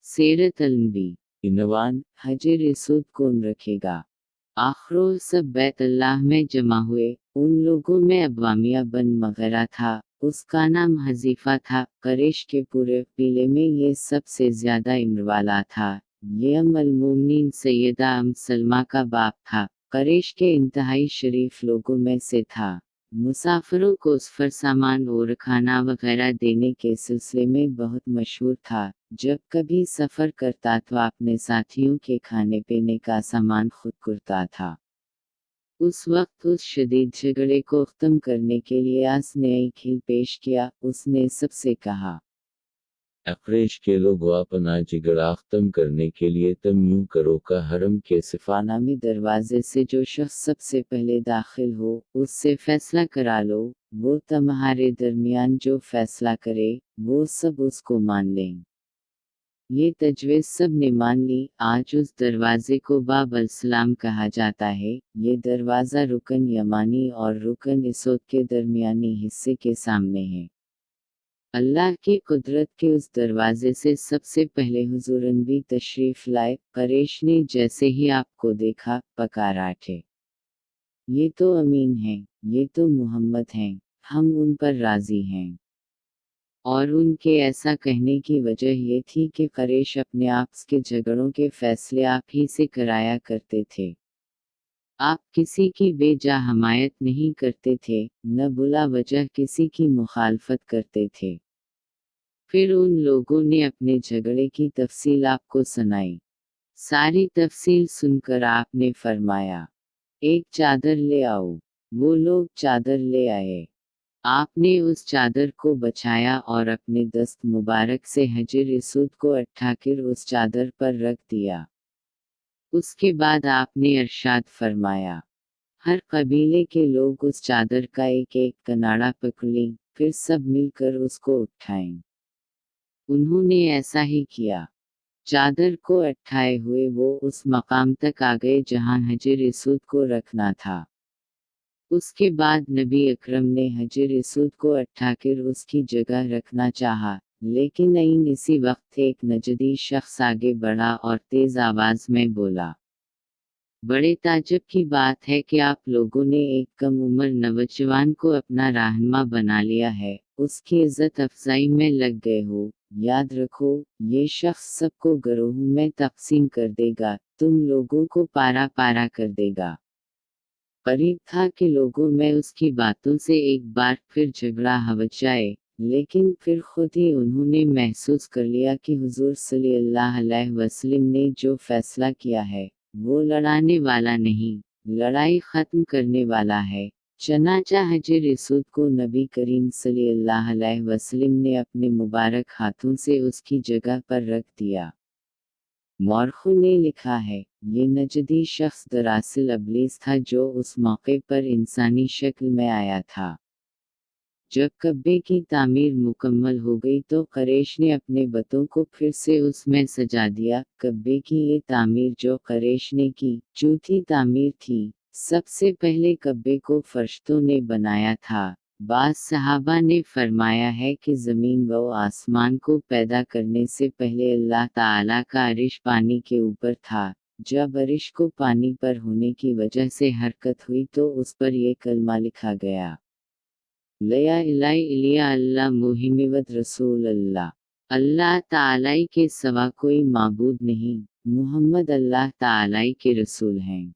सीरत अल-नबी। इनवान हजर इसुद कौन रखेगा? आखिरो सब बैत अल्लाह में जमा हुए। उन लोगों में अब्वामिया बन मगरा था, उसका नाम हजीफा था। करेश के पूरे पीले में ये सबसे ज्यादा इम्र वाला था। ये अल-मोमिनीन सैयदा सलमा का बाप था। करेश के इंतहाई शरीफ लोगों में से था। मुसाफिरों को सफर सामान और खाना वगैरह देने के सिलसिले में बहुत मशहूर था। जब कभी सफ़र करता तो अपने साथियों के खाने पीने का सामान खुद करता था। उस वक्त उस शदीद झगड़े को ख़त्म करने के लिए आस ने एक हिल पेश किया। उसने सबसे कहा, अक़रेश के लोगों, अपना झगड़ा ख़त्म करने के लिए तुम यूँ करो का हरम के सिफाना में दरवाजे से जो शख्स सबसे पहले दाखिल हो, उससे फैसला करा लो। वो तुम्हारे दरमियान जो फैसला करे, वो सब उसको मान लें। ये तजवीज़ सब ने मान ली। आज उस दरवाज़े को बाब अल-सलाम कहा जाता है। ये दरवाज़ा रुकन यमानी और रुकन इसोद के दरमियानी हिस्से के सामने है। अल्लाह की कुदरत के उस दरवाज़े से सबसे पहले हुज़ूर नबी तशरीफ़ लाए। करेश ने जैसे ही आपको देखा, पकारा थे, ये तो अमीन हैं, ये तो मुहम्मद हैं, हम उन पर राज़ी हैं। और उनके ऐसा कहने की वजह ये थी कि करेश अपने आपस के झगड़ों के फैसले आप ही से कराया करते थे। आप किसी की बेजा हमायत नहीं करते थे, न बुला वजह किसी की मुखालफत करते थे। फिर उन लोगों ने अपने झगड़े की तफसील आपको सुनाई। सारी तफसील सुनकर आपने फरमाया, एक चादर ले आओ। वो लोग चादर ले आए। आपने उस चादर को बछाया और अपने दस्त मुबारक से हजर इसुद को उठाकर उस चादर पर रख दिया। उसके बाद आपने इरशाद फरमाया, हर कबीले के लोग उस चादर का एक एक कनाड़ा पकड़ लें, फिर सब मिलकर उसको उठाएं। उन्होंने ऐसा ही किया। चादर को उठाए हुए वो उस मकाम तक आ गए जहां हजर इसुद को रखना था। उसके बाद नबी अकरम ने हजर इसुद को उठाकर उसकी जगह रखना चाहा, लेकिन ऐन इसी वक्त एक नजदी शख्स आगे बढ़ा और तेज आवाज में बोला, बड़े ताज्जुब की बात है कि आप लोगों ने एक कम उम्र नौजवान को अपना रहनुमा बना लिया है, उसकी इज्जत अफजाई में लग गए हो। याद रखो, ये शख्स सबको गिरोहों में तकसीम कर देगा, तुम लोगों को पारा पारा कर देगा। करीब था कि लोगों में उसकी बातों से एक बार फिर झगड़ा हव जाए, लेकिन फिर खुद ही उन्होंने महसूस कर लिया कि हुजूर सल्लल्लाहु अलैहि वसल्लम ने जो फैसला किया है, वो लड़ाने वाला नहीं, लड़ाई ख़त्म करने वाला है। चनाचा हजर इसुद को नबी करीम सल्लल्लाहु अलैहि वसल्लम ने अपने मुबारक हाथों से उसकी जगह पर रख दिया। मौरख़ ने लिखा है, ये नजदी शख्स दरअसल इब्लीस था जो उस मौके पर इंसानी शक्ल में आया था। जब कब्बे की तामीर मुकम्मल हो गई तो क़ुरैश ने अपने बतों को फिर से उसमें सजा दिया। कब्बे की ये तामीर जो क़ुरैश ने की, चौथी तामीर थी। सबसे पहले कब्बे को फरिश्तों ने बनाया था। बाज़ सहाबा ने फरमाया है कि ज़मीन व आसमान को पैदा करने से पहले अल्लाह ताला का अरिश पानी के ऊपर था। जब अरिश को पानी पर होने की वजह से हरकत हुई तो उस पर ये कलमा लिखा गया, ला इलाहा इल्ला अल्लाह मुहम्मद रसूल अल्लाह। अल्लाह ताला के सिवा कोई माबूद नहीं, मुहम्मद अल्लाह ताला के रसूल हैं।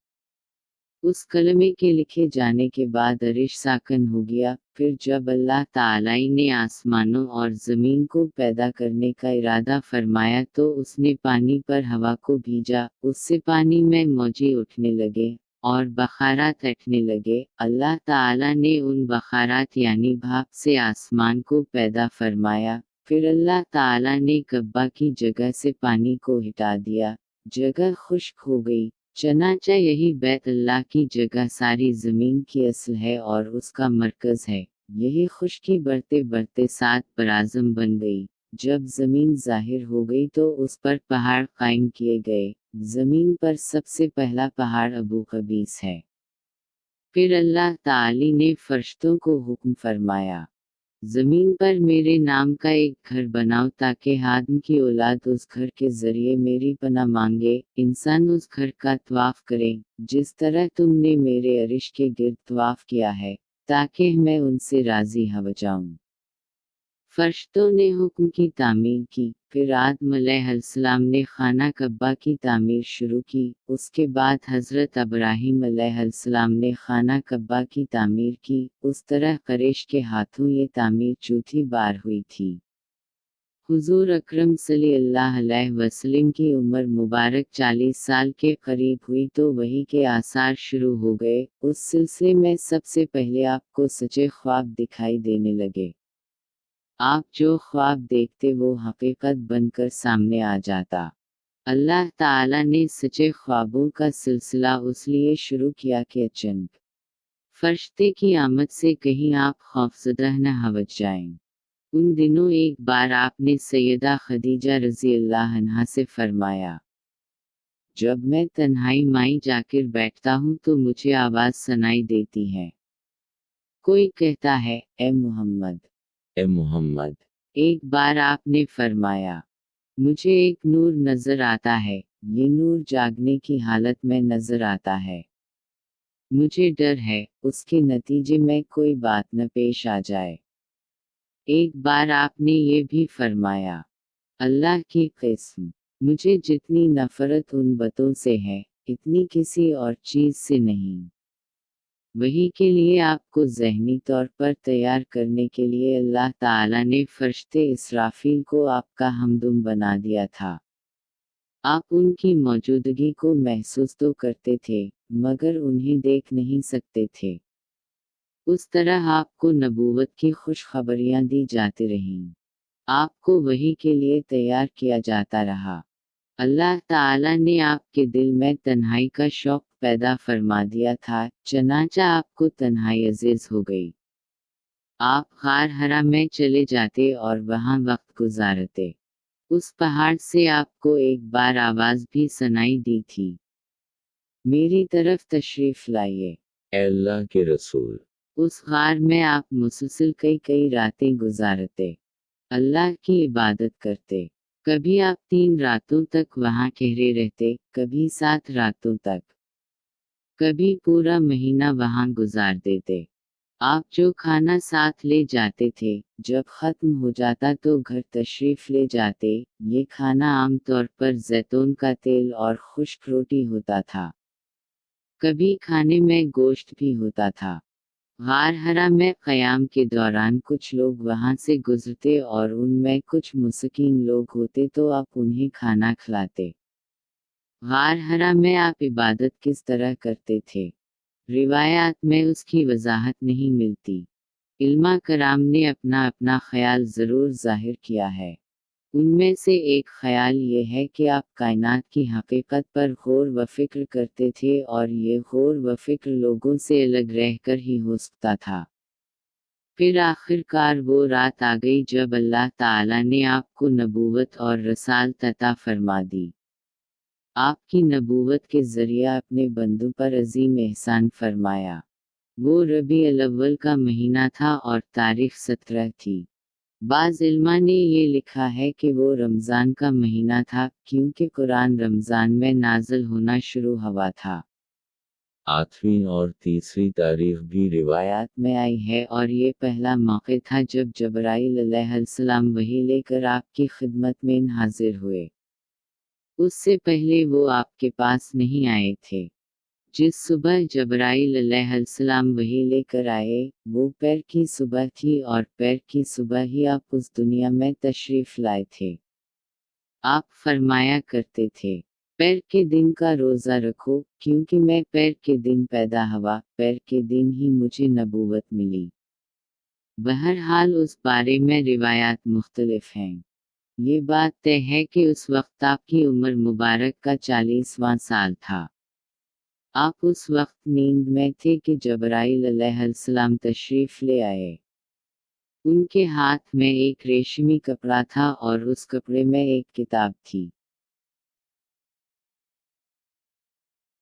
उस कलमे के लिखे जाने के बाद अरिश साकन हो गया। फिर जब अल्लाह ताला ने आसमानों और ज़मीन को पैदा करने का इरादा फरमाया तो उसने पानी पर हवा को भेजा, उससे पानी में मौजें उठने लगे और बखारात उठने लगे। अल्लाह ताला ने उन बखारात यानी भाप से आसमान को पैदा फरमाया। फिर अल्लाह ताला ने कब्बा की जगह से पानी को हटा दिया, जगह खुश्क हो गई। चनाचा यही बैत अल्लाह की जगह सारी ज़मीन की असल है और उसका मरकज़ है। यही खुश्की बढ़ते बढ़ते सात बराज़म बन गई। जब ज़मीन ज़ाहिर हो गई तो उस पर पहाड़ कायम किए गए। ज़मीन पर सबसे पहला पहाड़ अबू कबीस है। फिर अल्लाह ताली ने फरिश्तों को हुक्म फरमाया, زمین پر میرے نام کا ایک گھر بناؤ تاکہ آدم کی اولاد اس گھر کے ذریعے میری پناہ مانگے، انسان اس گھر کا طواف کریں جس طرح تم نے میرے عرش کے گرد طواف کیا ہے، تاکہ میں ان سے راضی ہو جاؤں۔ فرشتوں نے حکم کی تعمیر کی، پھر آدم علیہ السلام نے خانہ کعبہ کی تعمیر شروع کی، اس کے بعد حضرت ابراہیم علیہ السلام نے خانہ کعبہ کی تعمیر کی، اس طرح قریش کے ہاتھوں یہ تعمیر چوتھی بار ہوئی تھی۔ حضور اکرم صلی اللہ علیہ وسلم کی عمر مبارک 40 سال کے قریب ہوئی تو وحی کے آثار شروع ہو گئے، اس سلسلے میں سب سے پہلے آپ کو سچے خواب دکھائی دینے لگے۔ آپ جو خواب دیکھتے وہ حقیقت بن کر سامنے آ جاتا۔ اللہ تعالیٰ نے سچے خوابوں کا سلسلہ اس لیے شروع کیا کہ اچانک فرشتے کی آمد سے کہیں آپ خوفزدہ نہ ہو جائیں۔ ان دنوں ایک بار آپ نے سیدہ خدیجہ رضی اللہ عنہا سے فرمایا، جب میں تنہائی مائیں جا کر بیٹھتا ہوں تو مجھے آواز سنائی دیتی ہے، کوئی کہتا ہے اے محمد، اے محمد۔ ایک بار آپ نے فرمایا، مجھے ایک نور نظر آتا ہے، یہ نور جاگنے کی حالت میں نظر آتا ہے، مجھے ڈر ہے اس کے نتیجے میں کوئی بات نہ پیش آ جائے۔ ایک بار آپ نے یہ بھی فرمایا، اللہ کی قسم، مجھے جتنی نفرت ان بتوں سے ہے اتنی کسی اور چیز سے نہیں۔ وحی کے لیے آپ کو ذہنی طور پر تیار کرنے کے لیے اللہ تعالیٰ نے فرشتے اسرافیل کو آپ کا ہمدم بنا دیا تھا۔ آپ ان کی موجودگی کو محسوس تو کرتے تھے، مگر انہیں دیکھ نہیں سکتے تھے۔ اس طرح آپ کو نبوت کی خوشخبریاں دی جاتی رہیں، آپ کو وحی کے لیے تیار کیا جاتا رہا۔ اللہ تعالیٰ نے آپ کے دل میں تنہائی کا شوق پیدا فرما دیا تھا، چنانچہ آپ کو تنہائی عزیز ہو گئی۔ آپ غار حرا میں چلے جاتے اور وہاں وقت گزارتے۔ اس پہاڑ سے آپ کو ایک بار آواز بھی سنائی دی تھی، میری طرف تشریف لائیے، اے اللہ کے رسول۔ اس غار میں آپ مسلسل کئی راتیں گزارتے، اللہ کی عبادت کرتے۔ کبھی آپ 3 راتوں تک وہاں ٹھہرے رہتے، کبھی 7 راتوں تک، کبھی پورا مہینہ وہاں گزار دیتے۔ آپ جو کھانا ساتھ لے جاتے تھے، جب ختم ہو جاتا تو گھر تشریف لے جاتے، یہ کھانا عام طور پر زیتون کا تیل اور خشک روٹی ہوتا تھا، کبھی کھانے میں گوشت بھی ہوتا تھا۔ غار حرا میں قیام کے دوران کچھ لوگ وہاں سے گزرتے اور ان میں کچھ مسکین لوگ ہوتے تو آپ انہیں کھانا کھلاتے۔ غار حرا میں آپ عبادت کس طرح کرتے تھے، روایات میں اس کی وضاحت نہیں ملتی۔ علماء کرام نے اپنا خیال ضرور ظاہر کیا ہے۔ ان میں سے ایک خیال یہ ہے کہ آپ کائنات کی حقیقت پر غور و فکر کرتے تھے اور یہ غور و فکر لوگوں سے الگ رہ کر ہی ہو سکتا تھا۔ پھر آخر کار وہ رات آ گئی جب اللہ تعالیٰ نے آپ کو نبوت اور رسالت عطا فرما دی۔ آپ کی نبوت کے ذریعہ اپنے بندوں پر عظیم احسان فرمایا۔ وہ ربیع الاول کا مہینہ تھا اور تاریخ 17 تھی۔ بعض علماء نے یہ لکھا ہے کہ وہ رمضان کا مہینہ تھا، کیونکہ قرآن رمضان میں نازل ہونا شروع ہوا تھا۔ 8ویں اور تیسری تاریخ بھی روایات میں آئی ہے اور یہ پہلا موقع تھا جب جبرائیل علیہ السلام وحی لے کر آپ کی خدمت میں حاضر ہوئے۔ اس سے پہلے وہ آپ کے پاس نہیں آئے تھے۔ جس صبح جبرائیل علیہ السلام وحی لے کر آئے، وہ پیر کی صبح تھی اور پیر کی صبح ہی آپ اس دنیا میں تشریف لائے تھے۔ آپ فرمایا کرتے تھے، پیر کے دن کا روزہ رکھو، کیونکہ میں پیر کے دن پیدا ہوا، پیر کے دن ہی مجھے نبوت ملی۔ بہرحال اس بارے میں روایات مختلف ہیں۔ یہ بات طے ہے کہ اس وقت آپ کی عمر مبارک کا 40واں سال تھا۔ آپ اس وقت نیند میں تھے کہ جبرائیل علیہ السلام تشریف لے آئے۔ ان کے ہاتھ میں ایک ریشمی کپڑا تھا اور اس کپڑے میں ایک کتاب تھی۔